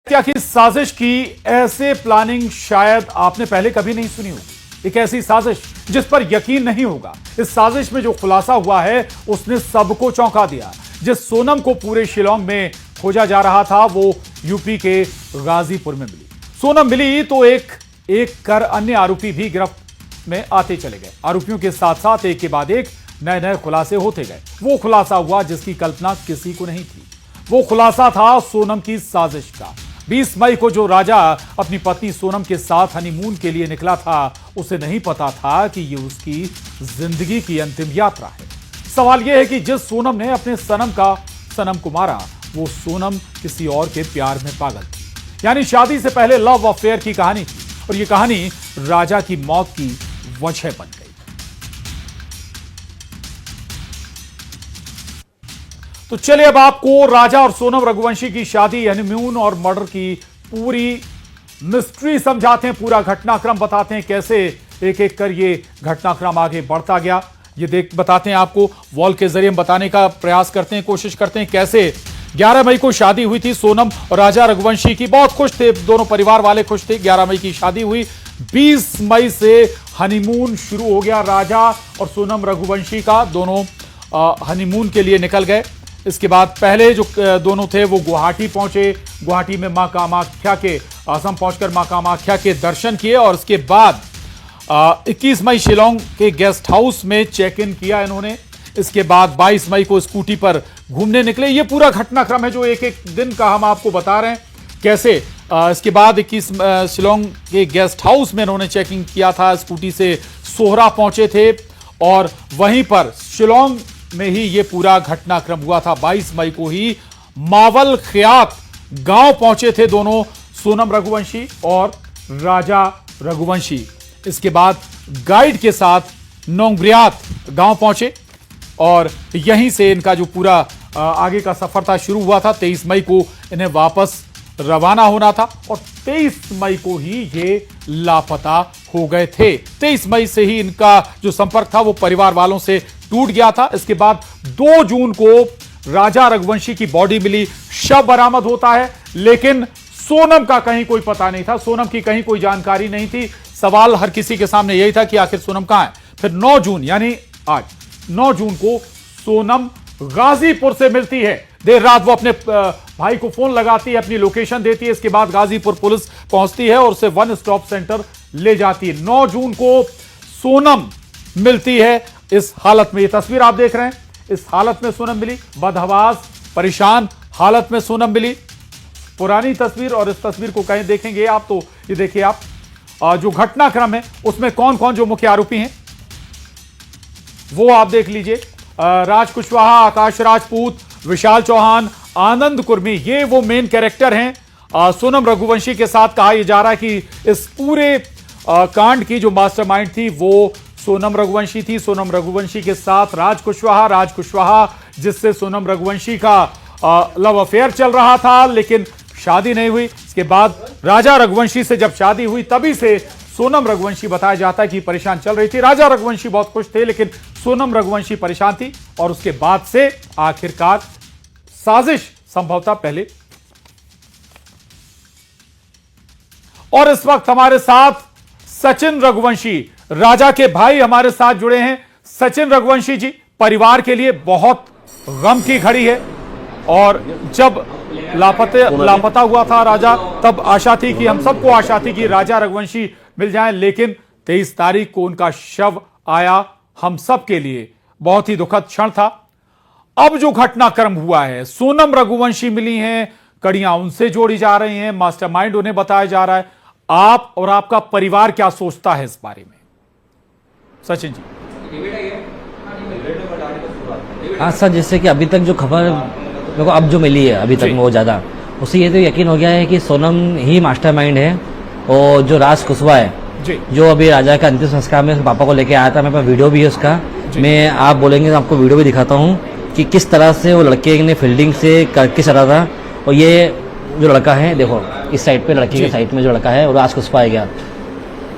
हत्या की साजिश की ऐसे प्लानिंग शायद आपने पहले कभी नहीं सुनी होगी। एक ऐसी साजिश जिस पर यकीन नहीं होगा। इस साजिश में जो खुलासा हुआ है उसने सबको चौंका दिया। जिस सोनम को पूरे शिलांग में खोजा जा रहा था वो यूपी के गाजीपुर में मिली। सोनम मिली तो एक कर अन्य आरोपी भी गिरफ्त में आते चले गए। आरोपियों के साथ साथ एक के बाद एक नए नए खुलासे होते गए। वो खुलासा हुआ जिसकी कल्पना किसी को नहीं थी। वो खुलासा था सोनम की साजिश का। 20 मई को जो राजा अपनी पत्नी सोनम के साथ हनीमून के लिए निकला था, उसे नहीं पता था कि ये उसकी जिंदगी की अंतिम यात्रा है। सवाल यह है कि जिस सोनम ने अपने सनम को मारा, वो सोनम किसी और के प्यार में पागल थी। यानी शादी से पहले लव अफेयर की कहानी थी और ये कहानी राजा की मौत की वजह बन गई। तो चलिए अब आपको राजा और सोनम रघुवंशी की शादी, हनीमून और मर्डर की पूरी मिस्ट्री समझाते हैं, पूरा घटनाक्रम बताते हैं, कैसे एक एक कर ये घटनाक्रम आगे बढ़ता गया। ये बताते हैं आपको, वॉल के जरिए हम बताने का प्रयास करते हैं, कोशिश करते हैं कैसे 11 मई को शादी हुई थी सोनम और राजा रघुवंशी की। बहुत खुश थे, दोनों परिवार वाले खुश थे। 11 मई की शादी हुई, 20 मई से हनीमून शुरू हो गया राजा और सोनम रघुवंशी का। दोनों हनीमून के लिए निकल गए। इसके बाद पहले जो दोनों थे वो गुवाहाटी पहुंचे। गुवाहाटी में मां कामाख्या के असम पहुंचकर मां कामाख्या के दर्शन किए और उसके बाद 21 मई शिलांग के गेस्ट हाउस में चेक इन किया इन्होंने। इसके बाद 22 मई को स्कूटी पर घूमने निकले। ये पूरा घटनाक्रम है जो एक एक दिन का हम आपको बता रहे हैं कैसे। इसके बाद 21 शिलांग के गेस्ट हाउस में इन्होंने चेकिंग किया था। स्कूटी से सोहरा पहुंचे थे और वहीं पर शिलांग में ही ये पूरा घटनाक्रम हुआ था। 22 मई को ही मावल खियात गांव पहुंचे थे दोनों, सोनम रघुवंशी और राजा रघुवंशी। इसके बाद गाइड के साथ नोंगब्रियात गांव पहुंचे और यहीं से इनका जो पूरा आगे का सफर था शुरू हुआ था। 23 मई को इन्हें वापस रवाना होना था और 23 मई को ही ये लापता हो गए थे। 23 मई से ही इनका जो संपर्क था वो परिवार वालों से टूट गया था। इसके बाद 2 जून को राजा रघुवंशी की बॉडी मिली, शव बरामद होता है, लेकिन सोनम का कहीं कोई पता नहीं था, सोनम की कहीं कोई जानकारी नहीं थी। सवाल हर किसी के सामने यही था कि आखिर सोनम कहां है। फिर 9 जून यानी आज 9 जून को सोनम गाजीपुर से मिलती है। देर रात वो अपने भाई को फोन लगाती है, अपनी लोकेशन देती है। इसके बाद गाजीपुर पुलिस पहुंचती है और उसे वन स्टॉप सेंटर ले जाती है। 9 जून को सोनम मिलती है इस हालत में। ये तस्वीर आप देख रहे हैं, इस हालत में सोनम मिली, बदहवास परेशान हालत में सोनम मिली। पुरानी तस्वीर और इस तस्वीर को कहीं देखेंगे आप तो ये देखिए आप, जो घटनाक्रम है उसमें कौन कौन जो मुख्य आरोपी हैं वो आप देख लीजिए। राज कुशवाहा, आकाश राजपूत, विशाल चौहान, आनंद कुर्मी, ये वो मेन कैरेक्टर हैं। सोनम रघुवंशी के साथ कहा यह जा रहा है कि इस पूरे कांड की जो मास्टरमाइंड थी वो सोनम रघुवंशी थी। सोनम रघुवंशी के साथ राज कुशवाहा जिससे सोनम रघुवंशी का लव अफेयर चल रहा था, लेकिन शादी नहीं हुई। इसके बाद राजा रघुवंशी से जब शादी हुई तभी से सोनम रघुवंशी बताया जाता है कि परेशान चल रही थी। राजा रघुवंशी बहुत खुश थे, लेकिन सोनम रघुवंशी परेशान थी और उसके बाद से आखिरकार साजिश संभवतः पहले। और इस वक्त हमारे साथ सचिन रघुवंशी, राजा के भाई, हमारे साथ जुड़े हैं। सचिन रघुवंशी जी, परिवार के लिए बहुत गम की घड़ी है और जब लापता हुआ था राजा, तब आशा थी कि हम सबको आशा थी कि राजा रघुवंशी मिल जाएं, लेकिन 23 तारीख को उनका शव आया। हम सब के लिए बहुत ही दुखद क्षण था। अब जो घटनाक्रम हुआ है, सोनम रघुवंशी मिली हैं, कड़ियां उनसे जोड़ी जा रही हैं, मास्टरमाइंड उन्हें बताया जा रहा है। आप और आपका परिवार क्या सोचता है इस बारे में, सचिन जी? हाँ सर, जैसे कि अभी तक जो खबर मेरे को अब जो मिली है अभी तक में वो ज़्यादा, उससे ये तो यकीन हो गया है कि सोनम ही मास्टरमाइंड है। और जो राज कुशवाहा है, जो अभी राजा का अंतिम संस्कार में पापा को लेके आया था, मेरे पास वीडियो भी है उसका, मैं आप बोलेंगे तो आपको वीडियो भी दिखाता हूँ कि किस तरह से वो लड़के ने फील्डिंग से करके चला था। और ये जो लड़का है, देखो इस साइड पे लड़की के साइड में जो लड़का है वो राज कुशवाहा गया,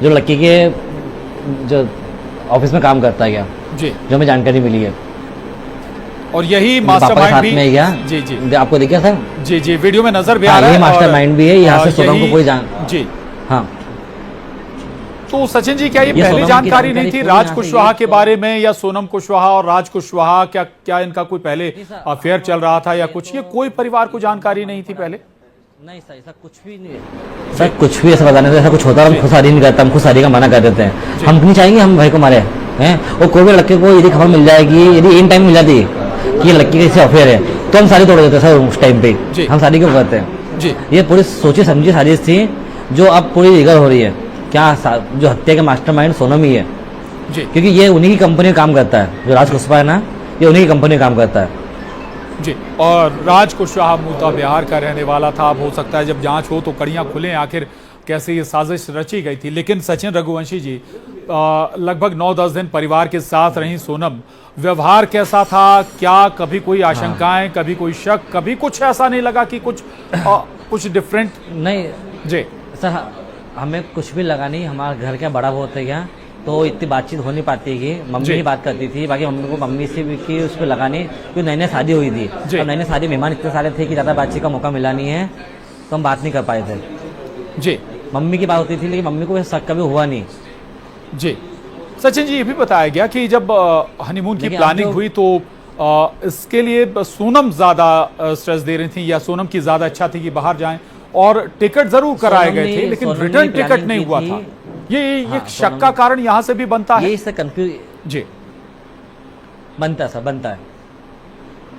जो लड़की के जो ऑफिस में काम करता है गया, जो हमें जानकारी मिली है। और यही पापा के मास्टरमाइंड साथ भी में गया। जी जी आपको दिखा था? जी जी, वीडियो में नजर भी आ हाँ, रहा है। ये मास्टरमाइंड भी है, यहाँ से सोनम को कोई जान जी हाँ। तो सचिन जी, क्या ये ये पहले सोनम की जानकारी नहीं थी पूरी राज यहाँ से कुशवाहा ये के बारे में, या सोनम कुशवाहा और राज कुशवाहा क्या इनका कोई पहले अफेयर चल रहा था या कुछ, ये कोई परिवार को जानकारी नहीं थी पहले? नहीं सर, ऐसा कुछ भी नहीं है सर, कुछ भी ऐसा बताने से ऐसा कुछ होता है हम खुद शादी नहीं करते, हम खुद शादी का मना कर देते हैं। हम नहीं चाहेंगे हम भाई को मारे हैं, और कोई भी लड़के को यदि खबर मिल जाएगी, यदि इन टाइम मिल जाती कि लड़की कैसे अफेयर है, तो हम शादी तोड़ देते हैं सर उस टाइम पे। हम शादी क्यों करते हैं जी? ये पूरी सोची समझी साजिश थी जो अब पूरी रिगर हो रही है। क्या जो हत्या के मास्टरमाइंड सोनम ही है जी, क्योंकि ये उन्हीं की कंपनी में काम करता है, जो राज कुशवाहा है ना, ये उन्हीं की कंपनी में काम करता है जी। और राज कुशवाहा मूलतः बिहार का रहने वाला था। अब हो सकता है जब जांच हो तो कड़ियां खुलें आखिर कैसे ये साजिश रची गई थी। लेकिन सचिन रघुवंशी जी, लगभग 9-10 दिन परिवार के साथ रही सोनम, व्यवहार कैसा था? क्या कभी कोई आशंकाएं, कभी कोई शक, कभी कुछ ऐसा नहीं लगा कि कुछ डिफरेंट? नहीं जी सर, हमें कुछ भी लगा नहीं। हमारा घर क्या बड़ा बहुत है क्या, तो इतनी बातचीत हो नहीं पाती है कि मम्मी ही बात करती थी, बाकी मम्मी को मम्मी से भी कि उस पर लगा नहीं, क्योंकि नई नई शादी हुई थी और नई नई शादी मेहमान इतने सारे थे कि ज़्यादा बातचीत का मौका मिला नहीं है, तो हम बात नहीं कर पाए थे जी। मम्मी की बात होती थी, लेकिन मम्मी को शक कभी हुआ नहीं जी। सचिन जी, ये भी बताया गया कि जब हनीमून की प्लानिंग हुई तो इसके लिए सोनम ज्यादा स्ट्रेस दे रही थी, या सोनम की ज्यादा इच्छा थी कि बाहर जाएं, और टिकट जरूर कराए गए थे लेकिन रिटर्न टिकट नहीं हुआ था। ये शक का कारण यहां से भी बनता है। ये इससे कंफ्यूज जी बनता है सर, बनता है।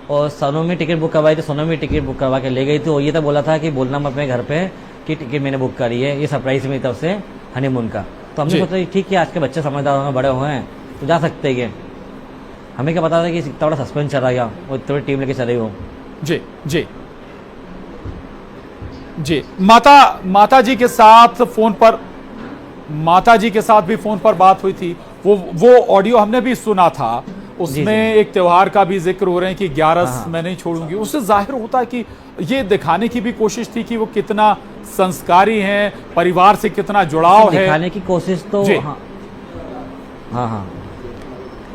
और सोनम में टिकट बुक करवाई थी, सोनम में टिकट बुक करवा के ले गई थी। और ये तो बोला था कि बोलना मैं अपने घर पे कि टिकट मैंने बुक करी है, ये सरप्राइज मेरी तरफ से हनीमून का। तो हमने सोचा ठीक है, आज के बच्चे समझदार होंगे, बड़े हुए हैं तो जा सकते हैं। हमें क्या पता था कि इतना बड़ा सस्पेंस चला गया, वो इतनी बड़ी टीम लेके चले हो। जी जी जी। माता जी के साथ फोन पर, माता जी के साथ भी फोन पर बात हुई थी। वो ऑडियो हमने भी सुना था, उसमें एक त्योहार का भी जिक्र हो रहे हैं कि 11 मैं नहीं छोड़ूंगी। उससे जाहिर होता है कि ये दिखाने की भी कोशिश थी कि वो कितना संस्कारी हैं, परिवार से कितना जुड़ाव है। दिखाने की कोशिश तो हाँ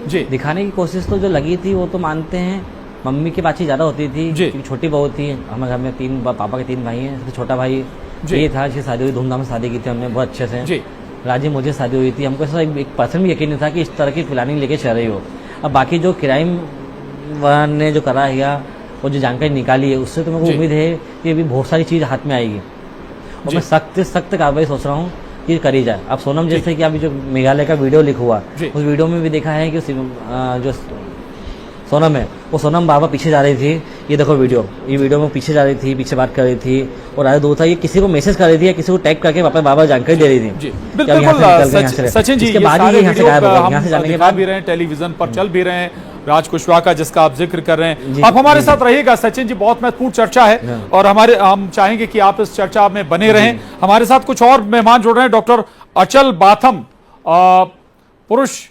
जी, दिखाने की कोशिश तो जो लगी थी वो तो मानते हैं। मम्मी की बातचीत ज्यादा होती थी क्योंकि छोटी बहू थी। हमारे घर में पापा के 3 भाई हैं, सबसे छोटा भाई ये था। इसकी शादी हुई, धूमधाम से शादी की थी हमने, बहुत अच्छे से। राजी मुझे शादी हुई थी। हमको ऐसा 1% भी यकीन नहीं था कि इस तरह की प्लानिंग लेके चल रही हो। अब बाकी जो क्राइम ने जो करा है या वो जो जानकारी निकाली है, उससे तो मेरे को उम्मीद है कि अभी बहुत सारी चीज हाथ में आएगी, और मैं सख्त सख्त कार्रवाई सोच रहा हूँ कि करी जाए। अब सोनम जैसे कि अभी जो मेघालय का वीडियो लीक हुआ, उस वीडियो में भी देखा है कि जो सोनम है, वो सोनम बाबा पीछे जा रही थी। ये देखो वीडियो, ये वीडियो में पीछे जा रही थी, पीछे बात कर रही थी, और आगे दो था ये किसी को मैसेज कर रही थी या किसी को टैग करके वापस बाबा जानकारी दे रही थी। बिल्कुल सचिन जी, ये सारे वीडियो हम दिखा भी रहे हैं, टेलीविजन पर चल भी रहे हैं, राज कुशवाहा का जिसका आप जिक्र कर रहे हैं। आप हमारे साथ रहिएगा सचिन जी, बहुत महत्वपूर्ण चर्चा है और हम चाहेंगे कि आप इस चर्चा में बने रहें। हमारे साथ कुछ और मेहमान जुड़ रहे हैं। डॉक्टर अचल बाथम, पुरुष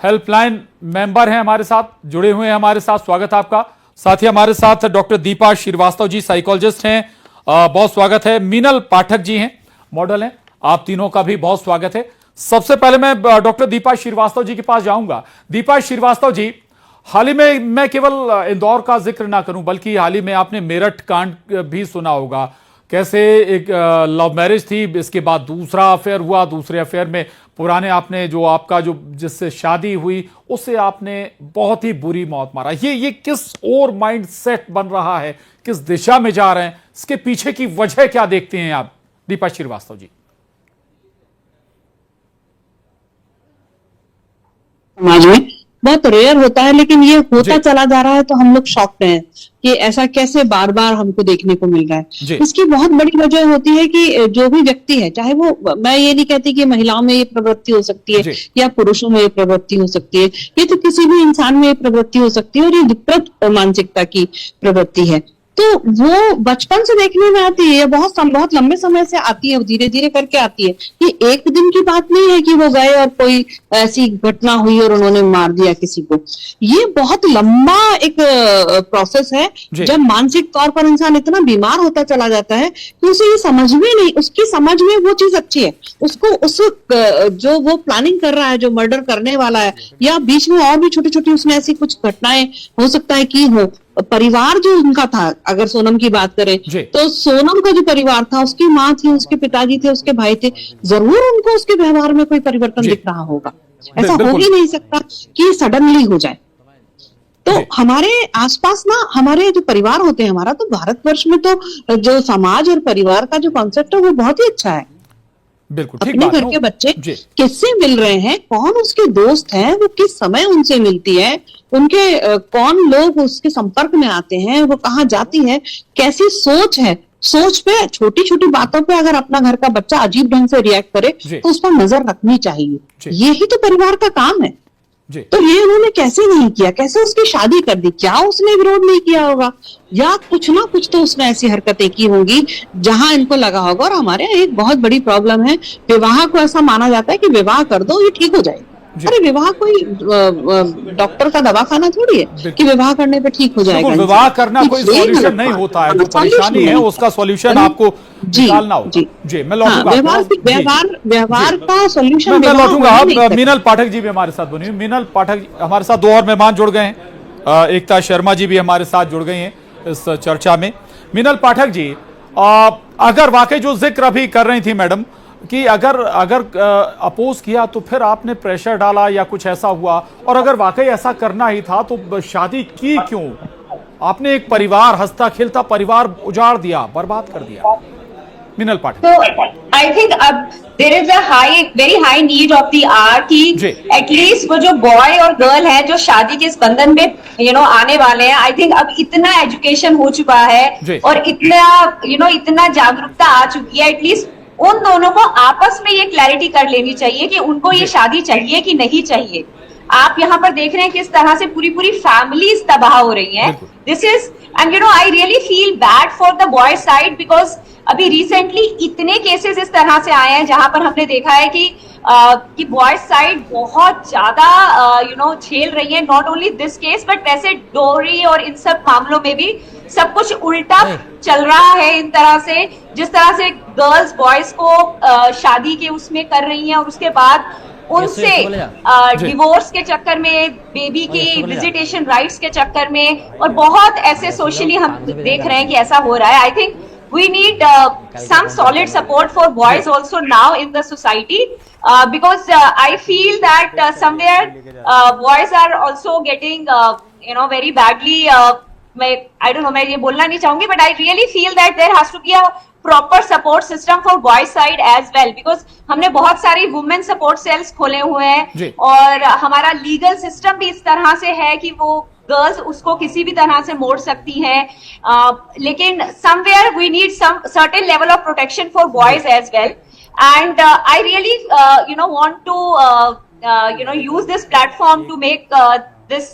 हेल्पलाइन मेंबर हैं, हमारे साथ जुड़े हुए हैं, हमारे साथ स्वागत है आपका। साथ ही हमारे साथ डॉक्टर दीपा श्रीवास्तव जी, साइकोलॉजिस्ट हैं, बहुत स्वागत है। मीनल पाठक जी हैं, मॉडल हैं, आप तीनों का भी बहुत स्वागत है। सबसे पहले मैं डॉक्टर दीपा श्रीवास्तव जी के पास जाऊंगा। दीपा श्रीवास्तव जी, हाल ही में मैं केवल इंदौर का जिक्र ना करूं, बल्कि हाल ही में आपने मेरठ कांड भी सुना होगा। कैसे एक लव मैरिज थी, इसके बाद दूसरा अफेयर हुआ, दूसरे अफेयर में पुराने आपने जो आपका जो जिससे शादी हुई उससे आपने बहुत ही बुरी मौत मारा। ये किस और माइंड सेट बन रहा है, किस दिशा में जा रहे हैं, इसके पीछे की वजह क्या देखते हैं आप, दीपा श्रीवास्तव जी? समाज में बहुत रेयर होता है, लेकिन ये होता चला जा रहा है, तो हम लोग शॉक्ड हैं कि ऐसा कैसे बार बार हमको देखने को मिल रहा है। इसकी बहुत बड़ी वजह होती है कि जो भी व्यक्ति है, चाहे वो, मैं ये नहीं कहती कि महिलाओं में ये प्रवृत्ति हो सकती है या पुरुषों में ये प्रवृत्ति हो सकती है, ये तो किसी भी इंसान में ये प्रवृत्ति हो सकती है, और ये विकृत मानसिकता की प्रवृत्ति है। तो वो बचपन से देखने में आती है, बहुत लंबे समय से आती है, धीरे धीरे करके आती है। ये एक दिन की बात नहीं है कि वो गए और कोई ऐसी घटना हुई और उन्होंने मार दिया किसी को। ये बहुत लंबा एक प्रोसेस है, जब मानसिक तौर पर इंसान इतना बीमार होता चला जाता है कि उसे ये समझ में नहीं, उसकी समझ में वो चीज अच्छी है, उसको उस जो वो प्लानिंग कर रहा है, जो मर्डर करने वाला है, या बीच में और भी छोटी छोटी उसने ऐसी कुछ घटनाएं हो सकता है कि हो। परिवार जो उनका था, अगर सोनम की बात करें तो सोनम का जो परिवार था, उसकी माँ थी, उसके पिताजी थे, उसके भाई थे, जरूर उनको उसके व्यवहार में कोई परिवर्तन दिख रहा होगा। ऐसा हो ही नहीं सकता कि सडनली हो जाए। तो हमारे आसपास ना, हमारे जो परिवार होते हैं, हमारा तो भारतवर्ष में तो जो समाज और परिवार का जो कॉन्सेप्ट है वो बहुत ही अच्छा है। बिल्कुल अपने घर के बच्चे किससे मिल रहे हैं, कौन उसके दोस्त हैं, वो किस समय उनसे मिलती है, उनके कौन लोग उसके संपर्क में आते हैं, वो कहाँ जाती है, कैसी सोच है, सोच पे, छोटी छोटी बातों पे अगर अपना घर का बच्चा अजीब ढंग से रिएक्ट करे तो उस पर नजर रखनी चाहिए। यही तो परिवार का काम है। तो ये उन्होंने कैसे नहीं किया, कैसे उसकी शादी कर दी, क्या उसने विरोध नहीं किया होगा, या कुछ ना कुछ तो उसने ऐसी हरकतें की होंगी जहां इनको लगा होगा। और हमारे यहाँ एक बहुत बड़ी प्रॉब्लम है, विवाह को ऐसा माना जाता है कि विवाह कर दो ये ठीक हो जाएगा। अरे विवाह कोई डॉक्टर का दवाखाना थोड़ी है कि विवाह करने पे ठीक हो जाएगा। विवाह करना कोई सॉल्यूशन नहीं होता है, जो परेशानी है उसका सॉल्यूशन आपको निकालना होगा। जी मैं लौटूंगा, व्यवहार का सॉल्यूशन मैं लौटूंगा। मीनल पाठक जी भी हमारे साथ बनी हुई। मीनल पाठक हमारे साथ, दो और मेहमान जुड़ गए हैं, एकता शर्मा जी भी हमारे साथ जुड़ गई हैं इस चर्चा में। मीनल पाठक जी, अगर वाकई जो जिक्र अभी कर रही थी मैडम कि अगर अपोज किया तो फिर आपने प्रेशर डाला या कुछ ऐसा हुआ, और अगर वाकई ऐसा करना ही था तो शादी की क्यों? आपने एक परिवार, हंसता खेलता परिवार उजाड़ दिया, बर्बाद कर दिया। मीनल पाठक, तो आई थिंक अब there is a very high need of the hour कि एटलीस्ट वो जो बॉय और गर्ल है जो शादी के इस बंधन में आने वाले हैं, आई थिंक अब इतना एजुकेशन हो चुका है और इतना इतना जागरूकता आ चुकी है, एटलीस्ट उन दोनों को आपस में ये क्लैरिटी कर लेनी चाहिए कि उनको ये शादी चाहिए कि नहीं चाहिए। आप यहाँ पर देख रहे हैं किस तरह से पूरी फैमिलीज तबाह हो रही हैं। This is and I really feel bad for the boy side, because अभी रिसेंटली इतने केसेस इस तरह से आए हैं जहां पर हमने देखा है कि बॉयज साइड बहुत ज्यादा झेल रही है। Not only this case but वैसे डोरी और इन सब मामलों में भी सब कुछ उल्टा चल रहा है। इन तरह से जिस तरह से गर्ल्स बॉयज को शादी के उसमें कर रही हैं और उसके बाद उनसे डिवोर्स के चक्कर में, बेबी की विजिटेशन राइट्स के चक्कर में, और बहुत ऐसे सोशली हम देख रहे हैं कि ऐसा हो रहा है। I think we need some solid support for boys also now in the society, because I feel that somewhere boys are also getting very badly I don't know, मैं ये बोलना नहीं चाहूंगी, but I really feel that there has to be a proper support system for boys side as well, because हमने बहुत सारी women support cells खोले हुए हैं और हमारा legal system भी इस तरह से है कि वो गर्ल्स उसको किसी भी तरह से मोड़ सकती हैं, लेकिन somewhere we need some certain level of protection for boys as well. And I really want to use this platform to make this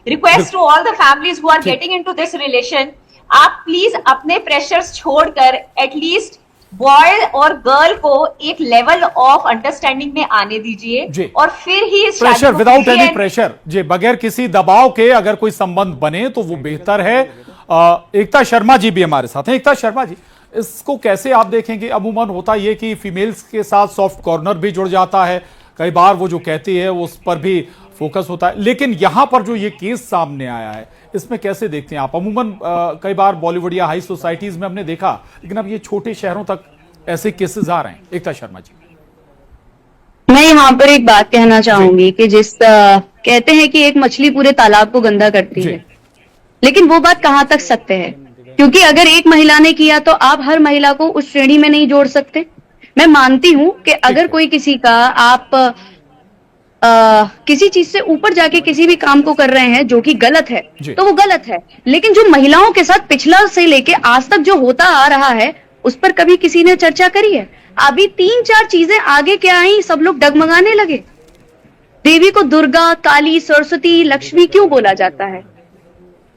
request to all the families who are getting into this relation. आप please अपने pressures छोड़कर at least boy और girl को एक level of understanding में आने दीजिए और फिर ही प्रेशर, विदाउट एनी प्रेशर जी, बगैर किसी दबाव के अगर कोई संबंध बने तो वो बेहतर है। एकता शर्मा जी भी हमारे साथ हैं। एकता शर्मा जी, इसको कैसे आप देखेंगे? अमूमन होता ये कि फीमेल्स के साथ सॉफ्ट कॉर्नर भी जुड़ जाता है, कई बार वो जो कहती है उस पर भी फोकस होता है, लेकिन यहां पर जो ये केस सामने आया है इसमें कैसे देखते हैं आप? अमूमन कई बार बॉलीवुड या हाई सोसाइटीज में हमने देखा, लेकिन अब ये छोटे शहरों तक ऐसे केसेस आ रहे हैं। एकता शर्मा जी, मैं यहाँ पर एक बात कहना चाहूंगी कि जिस कहते हैं कि एक मछली पूरे तालाब को गंदा करती है, लेकिन वो बात कहाँ तक सत्य है? क्योंकि अगर एक महिला ने किया तो आप हर महिला को उस श्रेणी में नहीं जोड़ सकते। मैं मानती हूँ कि अगर कोई किसी का आप किसी चीज से ऊपर जाके किसी भी काम को कर रहे हैं जो कि गलत है तो वो गलत है, लेकिन जो महिलाओं के साथ पिछला से लेके आज तक जो होता आ रहा है उस पर कभी किसी ने चर्चा करी है? अभी 3-4 चीजें आगे क्या आई, सब लोग डगमगाने लगे। देवी को दुर्गा, काली, सरस्वती, लक्ष्मी क्यों बोला जाता है?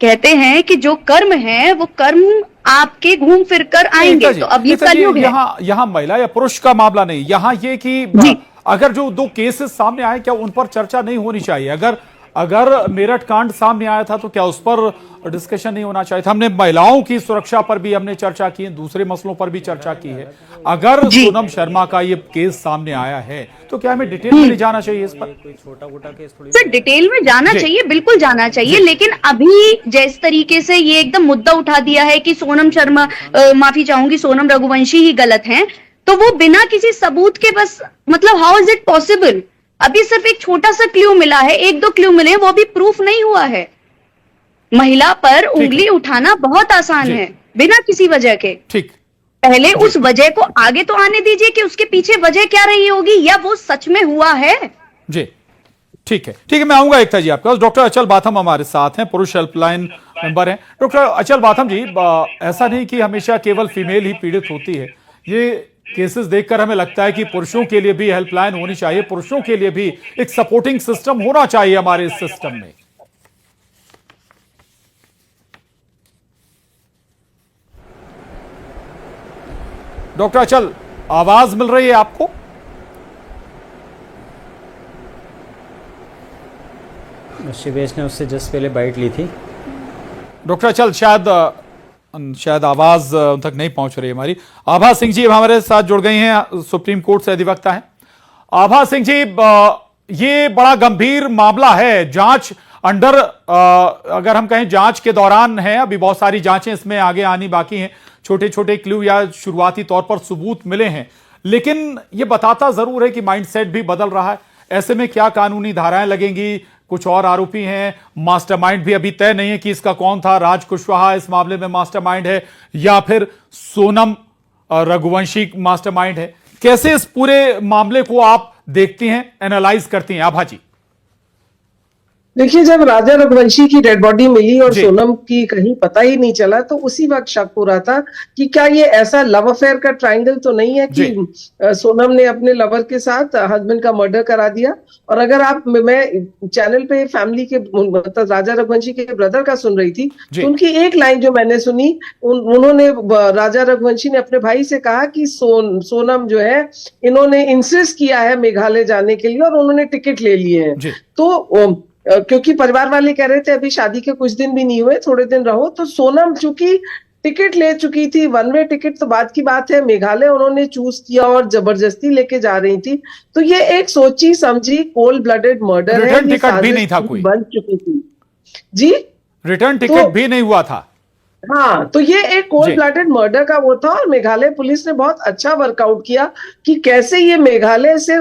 कहते हैं कि जो कर्म है वो कर्म आपके घूम फिर कर आएंगे। तो अब ये कलयुग है। यहाँ महिला या पुरुष का मामला नहीं, यहाँ ये कि अगर जो दो केसेस सामने आए क्या उन पर चर्चा नहीं होनी चाहिए? अगर मेरठ कांड सामने आया था तो क्या उस पर डिस्कशन नहीं होना चाहिए था? हमने महिलाओं की सुरक्षा पर भी हमने चर्चा की है, दूसरे मसलों पर भी चर्चा की है। अगर सोनम शर्मा का ये केस सामने आया है तो क्या हमें डिटेल में नहीं जाना चाहिए इस पर? कोई छोटा मोटा केस थोड़ी सर डिटेल में जाना चाहिए, बिल्कुल जाना चाहिए, लेकिन अभी जिस तरीके से ये एकदम मुद्दा उठा दिया है कि सोनम शर्मा, माफी चाहूंगी, सोनम रघुवंशी ही गलत हैं, तो वो बिना किसी सबूत के बस, मतलब हाउ इज इट पॉसिबल? अभी सिर्फ एक छोटा सा क्लू मिला है, एक दो क्लू मिले, वो भी प्रूफ नहीं हुआ है। महिला पर उंगली उठाना बहुत आसान है बिना किसी वजह के। ठीक, पहले उस वजह को आगे तो आने दीजिए कि उसके पीछे वजह क्या रही होगी, या वो सच में हुआ है। जी ठीक है, मैं आऊंगा एकता जी आपके पास। डॉक्टर अचल बाथम हमारे साथ हैं, पुरुष हेल्पलाइन मेंबर हैं। डॉक्टर अचल बाथम जी, ऐसा नहीं कि हमेशा केवल फीमेल ही पीड़ित होती है। ये केसेस देखकर हमें लगता है कि पुरुषों के लिए भी हेल्पलाइन होनी चाहिए, पुरुषों के लिए भी एक सपोर्टिंग सिस्टम होना चाहिए हमारे इस सिस्टम में। डॉक्टर अचल, आवाज मिल रही है आपको? शिवेश ने उससे जस्ट पहले बाइट ली थी। डॉक्टर अचल, शायद आवाज उन तक नहीं पहुंच रही हमारी। आभा सिंह जी हमारे साथ जुड़ गई हैं, सुप्रीम कोर्ट से अधिवक्ता हैं। आभा सिंह जी, ये बड़ा गंभीर मामला है, जांच अंडर, अगर हम कहें जांच के दौरान है, अभी बहुत सारी जांचें इसमें आगे आनी बाकी हैं, छोटे छोटे क्लू या शुरुआती तौर पर सबूत मिले हैं, लेकिन ये बताता जरूर है कि माइंडसेट भी बदल रहा है। ऐसे में क्या कानूनी धाराएं लगेंगी? कुछ और आरोपी हैं, मास्टरमाइंड भी अभी तय नहीं है कि इसका कौन था। राज कुशवाहा इस मामले में मास्टरमाइंड है या फिर सोनम रघुवंशी मास्टरमाइंड है। कैसे इस पूरे मामले को आप देखती हैं, एनालाइज करती हैं आभा जी? देखिए, जब राजा रघुवंशी की डेड बॉडी मिली और सोनम की कहीं पता ही नहीं चला, तो उसी वक्त शक हो रहा था कि क्या ये ऐसा लव अफेयर का ट्रायंगल तो नहीं है कि सोनम ने अपने लवर के साथ हस्बैंड का मर्डर करा दिया। और अगर आप, मैं चैनल पे फैमिली के, मतलब राजा रघुवंशी के ब्रदर का सुन रही थी, तो उनकी एक लाइन जो मैंने सुनी, उन्होंने, राजा रघुवंशी ने अपने भाई से कहा कि सोनम जो है, इन्होंने इंसिस्ट किया है मेघालय जाने के लिए और उन्होंने टिकट ले लिए हैं। तो क्योंकि परिवार वाले कह रहे थे अभी शादी के कुछ दिन भी नहीं हुए, थोड़े दिन रहो, तो सोनम चूंकि टिकट ले चुकी थी, वन वे टिकट तो बात की बात है, मेघालय उन्होंने चूज किया और जबरदस्ती लेके जा रही थी। तो ये एक सोची समझी कोल्ड ब्लडेड मर्डर है। टिकट भी नहीं था, कोई बन चुकी थी जी, रिटर्न टिकट भी नहीं हुआ था। हाँ, तो ये एक कोल्ड ब्लडेड मर्डर का वो था। और मेघालय पुलिस ने बहुत अच्छा वर्कआउट किया कि कैसे ये मेघालय से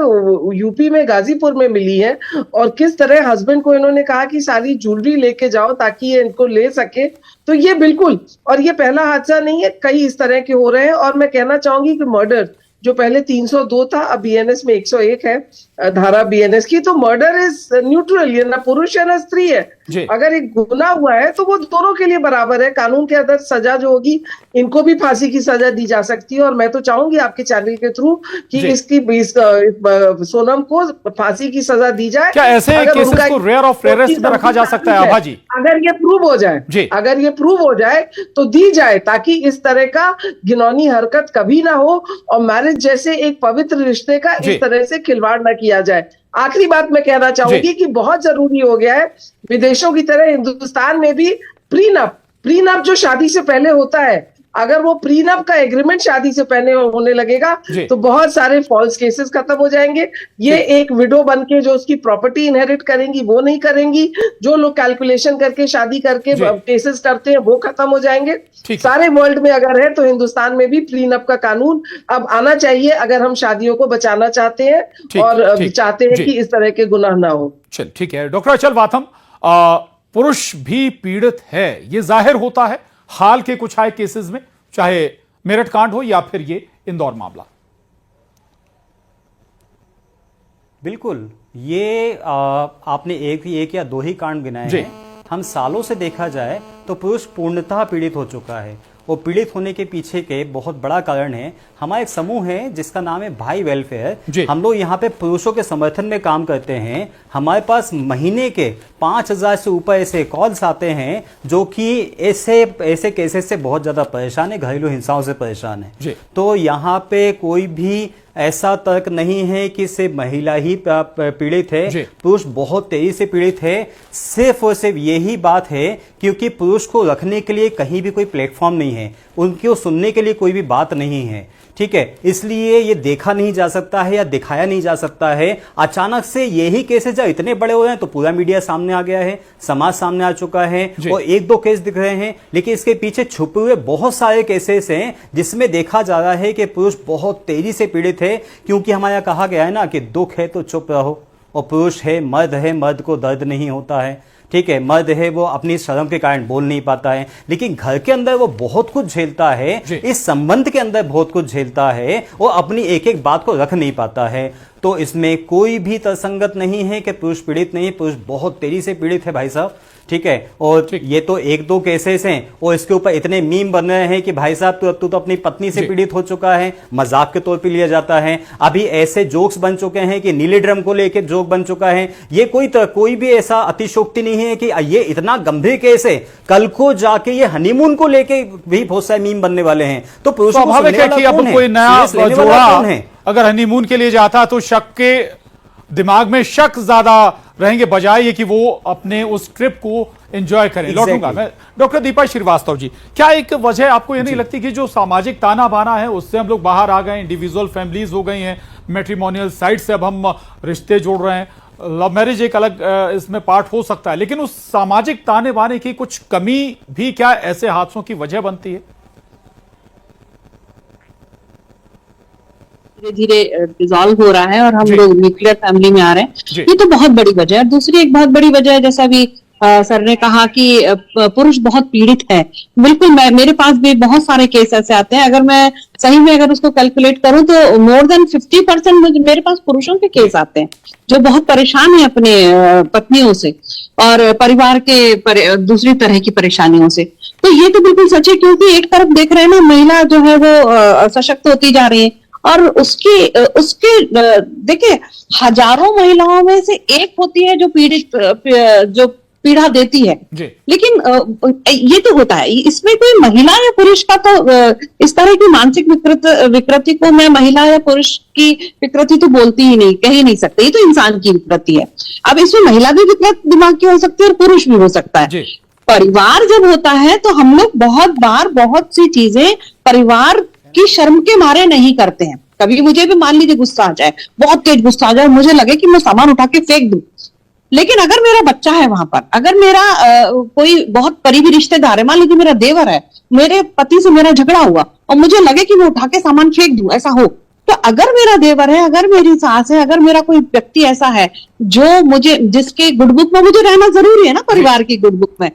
यूपी में गाजीपुर में मिली है और किस तरह हस्बैंड को इन्होंने कहा कि सारी ज्वेलरी लेके जाओ ताकि ये इनको ले सके। तो ये बिल्कुल, और ये पहला हादसा नहीं है, कई इस तरह के हो रहे हैं। और मैं कहना चाहूंगी कि मर्डर जो पहले 302 था, अब बीएनएस में 101 है धारा बीएनएस की, तो मर्डर इज न्यूट्रल, ये ना पुरुष है ना स्त्री है। अगर एक गुनाह हुआ है तो वो दोनों के लिए बराबर है। कानून के अंदर सजा जो होगी, इनको भी फांसी की सजा दी जा सकती है। और मैं तो चाहूंगी आपके चैनल के थ्रू कि इसकी सोनम को फांसी की सजा दी जाए। क्या ऐसे केसेस को रेयर ऑफ रेयरेस्ट में रखा जा सकता है आभा जी? अगर ये प्रूव हो जाए, अगर ये प्रूव हो जाए तो दी जाए, ताकि इस तरह का घिनौनी हरकत कभी ना हो और मैरिज जैसे एक पवित्र रिश्ते का इस तरह से खिलवाड़ न किया जाए। आखिरी बात मैं कहना चाहूंगी कि बहुत जरूरी हो गया है, विदेशों की तरह हिंदुस्तान में भी प्रीनप जो शादी से पहले होता है, अगर वो प्रीनप का एग्रीमेंट शादी से पहले होने लगेगा तो बहुत सारे फॉल्स केसेस खत्म हो जाएंगे। ये एक विडो बनके जो उसकी प्रॉपर्टी इनहेरिट करेंगी वो नहीं करेंगी, जो लोग कैलकुलेशन करके शादी करके केसेस करते हैं वो खत्म हो जाएंगे। सारे वर्ल्ड में अगर है तो हिंदुस्तान में भी प्रीनप का कानून अब आना चाहिए, अगर हम शादियों को बचाना चाहते हैं और चाहते हैं कि इस तरह के गुनाह ना हो। चल ठीक है। डॉक्टर अचल बाथम, पुरुष भी पीड़ित है, ये जाहिर होता है हाल के कुछ आए केसेस में, चाहे मेरठ कांड हो या फिर ये इंदौर मामला। बिल्कुल, ये आपने एक या दो ही कांड गिनाए हैं। हम सालों से देखा जाए तो पुरुष पूर्णतः पीड़ित हो चुका है वो पीड़ित होने के पीछे के बहुत बड़ा कारण है, हमारा एक समूह है जिसका नाम है भाई वेलफेयर। हम लोग यहाँ पे पुरुषों के समर्थन में काम करते हैं। हमारे पास महीने के 5,000 से ऊपर ऐसे कॉल्स आते हैं जो कि ऐसे केसेस से बहुत ज्यादा परेशान है, घरेलू हिंसाओं से परेशान है। तो यहाँ पे कोई भी ऐसा तर्क नहीं है कि सिर्फ महिला ही पीड़ित है, पुरुष बहुत तेजी से पीड़ित है। सिर्फ और सिर्फ यही बात है क्योंकि पुरुष को रखने के लिए कहीं भी कोई प्लेटफॉर्म नहीं है, उनको सुनने के लिए कोई भी बात नहीं है, ठीक है। इसलिए ये देखा नहीं जा सकता है या दिखाया नहीं जा सकता है। अचानक से यही केसेस जब इतने बड़े हो रहे हैं तो पूरा मीडिया सामने आ गया है, समाज सामने आ चुका है और 1-2 केस दिख रहे हैं, लेकिन इसके पीछे छुपे हुए बहुत सारे केसेस हैं जिसमें देखा जा रहा है कि पुरुष बहुत तेजी से पीड़ित है। क्योंकि हमारे यहाँ कहा गया है ना कि दुख है तो चुप रहो, और पुरुष है, मर्द को दर्द नहीं होता है, ठीक है। मर्द है वो अपनी शर्म के कारण बोल नहीं पाता है, लेकिन घर के अंदर वो बहुत कुछ झेलता है, इस संबंध के अंदर बहुत कुछ झेलता है, वो अपनी एक एक बात को रख नहीं पाता है। तो इसमें कोई भी तर्कसंगत नहीं है कि पुरुष पीड़ित नहीं, पुरुष बहुत तेजी से पीड़ित है भाई साहब, ठीक है। और ये तो 1-2 केसेस हैं और इसके ऊपर इतने मीम बन रहे हैं कि भाई साहब तू तो अपनी पत्नी से पीड़ित हो चुका है, मजाक के तौर पे लिया जाता है। अभी ऐसे जोक्स बन चुके हैं कि नीले ड्रम को लेकर जोक बन चुका है। ये कोई भी ऐसा अतिशोक्ति नहीं है कि ये इतना गंभीर केस है, कल को जाके ये हनीमून को लेके भी बहुत सारे मीम बनने वाले हैं। तो पुरुषों को स्वाभाविक है कि अब कोई नया जोड़ा अगर हनीमून के लिए जाता तो शक के दिमाग में शक ज्यादा रहेंगे बजाय ये कि वो अपने उस ट्रिप को एंजॉय करें। लौटूंगा मैं डॉक्टर दीपा श्रीवास्तव जी, क्या एक वजह आपको ये नहीं लगती कि जो सामाजिक ताना बाना है उससे हम लोग बाहर आ गए, इंडिविजुअल फैमिलीज हो गई हैं, मैट्रिमोनियल साइट से अब हम रिश्ते जोड़ रहे हैं, लव मैरिज एक अलग इसमें पार्ट हो सकता है, लेकिन उस सामाजिक ताने बाने की कुछ कमी भी क्या ऐसे हादसों की वजह बनती है? धीरे धीरे डिसॉल्व हो रहा है और हम लोग न्यूक्लियर फैमिली में आ रहे हैं, ये तो बहुत बड़ी वजह है। दूसरी एक बहुत बड़ी वजह है, जैसा भी सर ने कहा कि पुरुष बहुत पीड़ित है। बिल्कुल, मेरे पास भी बहुत सारे केस ऐसे आते हैं, अगर मैं सही में अगर उसको कैलकुलेट करूं तो मोर देन 50% मेरे पास पुरुषों के केस आते हैं जो बहुत परेशान है अपने पत्नियों से और परिवार के दूसरी तरह की परेशानियों से। तो ये तो बिल्कुल सच है, क्योंकि एक तरफ देख रहे हैं ना, महिला जो है वो सशक्त होती जा रही है और उसके देखिए हजारों महिलाओं में से एक होती है जो पीड़ा देती है। लेकिन ये तो होता है, इसमें कोई महिला या पुरुष का तो इस तरह की मानसिक विकृति को मैं महिला या पुरुष की विकृति तो बोलती ही नहीं, कह ही नहीं सकते, ये तो इंसान की विकृति है। अब इसमें महिला भी विकृत दिमाग की हो सकती है और पुरुष भी हो सकता है। परिवार जब होता है तो हम लोग बहुत बार बहुत सी चीजें परिवार की शर्म के मारे नहीं करते हैं। कभी मुझे भी मान लीजिए गुस्सा आ जाए, बहुत तेज गुस्सा आ जाए, मुझे लगे कि मैं सामान उठा के फेंक दूं, लेकिन अगर मेरा बच्चा है वहां पर, अगर मेरा कोई बहुत करीबी रिश्तेदार है, मान लीजिए मेरा देवर है, मेरे पति से मेरा झगड़ा हुआ और मुझे लगे कि मैं उठा के सामान फेंक दूं, ऐसा हो, तो अगर मेरा देवर है, अगर मेरी सास है, अगर मेरा कोई व्यक्ति ऐसा है जिसके गुडबुक में मुझे रहना जरूरी है ना, परिवार की गुडबुक में,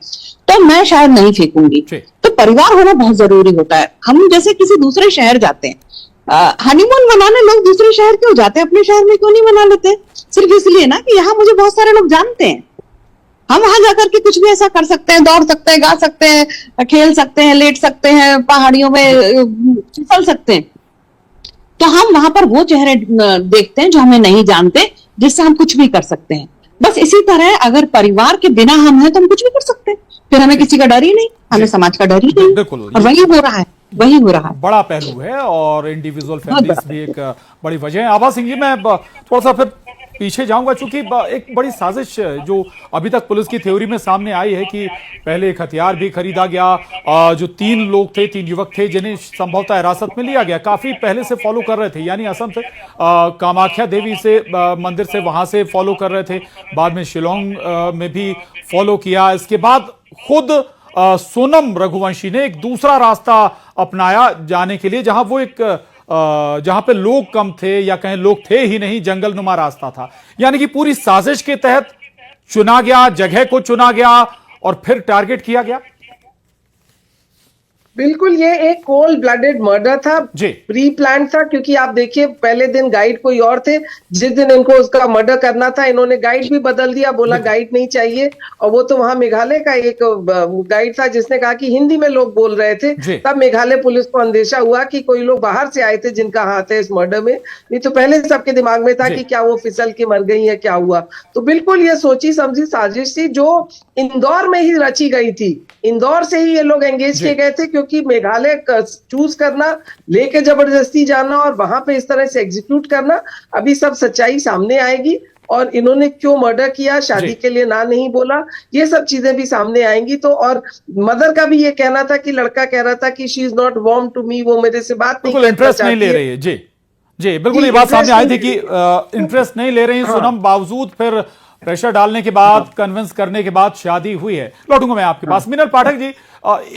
तो मैं शायद नहीं फेंकूंगी। तो परिवार होना बहुत जरूरी होता है। हम जैसे किसी दूसरे शहर जाते हैं, हनीमून मनाने लोग दूसरे शहर क्यों जाते हैं, अपने शहर में क्यों नहीं मना लेते? सिर्फ इसलिए ना कि यहाँ मुझे बहुत सारे लोग जानते हैं, हम वहां जाकर के कुछ भी ऐसा कर सकते हैं, दौड़ सकते हैं, गा सकते हैं, खेल सकते हैं, लेट सकते हैं, पहाड़ियों में फिसल सकते हैं। तो हम वहां पर वो चेहरे देखते हैं जो हमें नहीं जानते, जिससे हम कुछ भी कर सकते हैं। बस इसी तरह अगर परिवार के बिना हम हैं तो हम कुछ भी कर सकते हैं, फिर हमें किसी का डर ही नहीं, हमें समाज का डर ही नहीं। और वही हो रहा है, वही हो रहा है। बड़ा पहलू है और इंडिविजुअल फैमिलीज भी एक बड़ी वजह है। आभा सिंह जी, मैं थोड़ा सा फिर पीछे जाऊंगा, चूंकि एक बड़ी साजिश जो अभी तक पुलिस की थ्योरी में सामने आई है कि पहले एक हथियार भी खरीदा गया, जो 3 लोग थे, 3 युवक थे जिन्हें संभवतः हिरासत में लिया गया, काफी पहले से फॉलो कर रहे थे, यानी असम से कामाख्या देवी से मंदिर से वहां से फॉलो कर रहे थे, बाद में शिलोंग में भी फॉलो किया। इसके बाद खुद सोनम रघुवंशी ने एक दूसरा रास्ता अपनाया जाने के लिए, जहां पे लोग कम थे या कहें लोग थे ही नहीं, जंगलनुमा रास्ता था। यानी कि पूरी साजिश के तहत चुना गया, जगह को चुना गया और फिर टारगेट किया गया। बिल्कुल, ये एक कोल्ड ब्लडेड मर्डर था, प्री प्लान था, क्योंकि आप देखिए पहले दिन गाइड कोई और थे, जिस दिन इनको उसका मर्डर करना था इन्होंने गाइड भी बदल दिया, बोला गाइड नहीं चाहिए। और वो तो वहां मेघालय का एक गाइड था जिसने कहा कि हिंदी में लोग बोल रहे थे, तब मेघालय पुलिस को अंदेशा हुआ कि कोई लोग बाहर से आए थे जिनका हाथ है इस मर्डर में। नहीं तो पहले सबके दिमाग में था कि क्या वो फिसल के मर गई है, क्या हुआ। तो बिल्कुल ये सोची समझी साजिश थी जो इंदौर में ही रची गई थी, इंदौर से ही ये लोग एंगेज किए गए थे, क्योंकि मेघालय चूज करना, लेके जबरदस्ती जाना और वहां पे इस तरह से एग्जीक्यूट करना, अभी सब सच्चाई सामने आएगी। और इन्होंने क्यों मर्डर किया, शादी के लिए ना नहीं बोला, ये सब चीजें भी सामने आएंगी। तो और मदर का भी ये कहना था कि लड़का कह रहा था कि she is not warm to me, वो मेरे से बात नहीं करना इंटरेस्ट नहीं ले रही है। जी जी, बिल्कुल ये बात सामने आई थी कि इंटरेस्ट नहीं ले रही है सोनम, बावजूद फिर प्रेशर डालने के बाद, कन्विंस करने के बाद शादी हुई है। लौटूंगा मैं आपके पास। मीनल पाठक जी,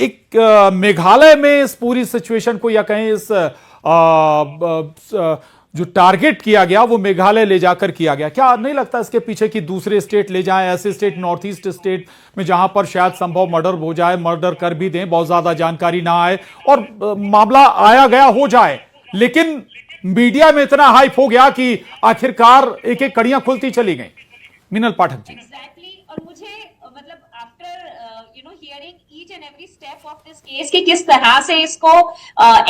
एक मेघालय में इस पूरी सिचुएशन को, या कहें इस जो टारगेट किया गया वो मेघालय ले जाकर किया गया, क्या नहीं लगता इसके पीछे कि दूसरे स्टेट ले जाएं, ऐसे स्टेट, नॉर्थ ईस्ट स्टेट में जहां पर शायद संभव मर्डर हो जाए, मर्डर कर भी दें, बहुत ज्यादा जानकारी ना आए और मामला आया गया हो जाए, लेकिन मीडिया में इतना हाइप हो गया कि आखिरकार एक एक कड़ियां खुलती चली गई। मीनल पाठक जी। और मुझे मतलब after hearing each and every step of this case कि किस तरह से इसको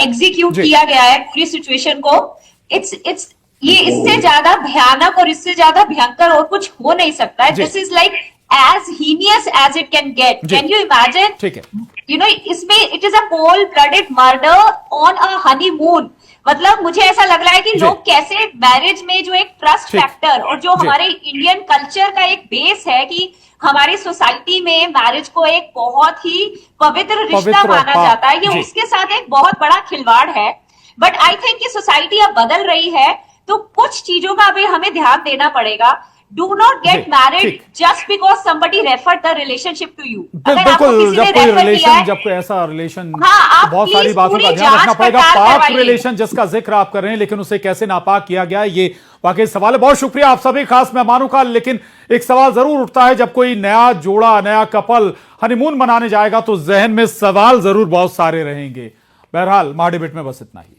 एग्जीक्यूट किया गया है पूरी सिचुएशन को, इट्स ये इससे ज्यादा भयानक और इससे ज्यादा भयंकर और कुछ हो नहीं सकता है। This is like as heinous as it can get. Can you imagine? इसमें it is a cold-blooded murder on a honeymoon. मतलब मुझे ऐसा लग रहा है कि लोग कैसे मैरिज में जो एक ट्रस्ट फैक्टर और जो हमारे इंडियन कल्चर का एक बेस है कि हमारी सोसाइटी में मैरिज को एक बहुत ही पवित्र रिश्ता माना जाता है, ये उसके साथ एक बहुत बड़ा खिलवाड़ है। बट आई थिंक कि सोसाइटी अब बदल रही है, तो कुछ चीजों का अभी हमें ध्यान देना पड़ेगा। Do not get married just because somebody referred the relationship to you. बिल्कुल, जब कोई रिलेशन, जब कोई ऐसा रिलेशन, बहुत सारी बातों का ध्यान रखना पड़ेगा। पाक रिलेशन जिसका जिक्र आप कर रहे हैं, लेकिन उसे कैसे नापाक किया गया, ये वाकई सवाल है। बहुत शुक्रिया आप सभी खास मेहमानों का। लेकिन एक सवाल जरूर उठता है, जब कोई नया जोड़ा, नया कपल हनीमून मनाने जाएगा तो जहन में सवाल जरूर बहुत सारे रहेंगे। बहरहाल, महाडिबेट में बस इतना ही।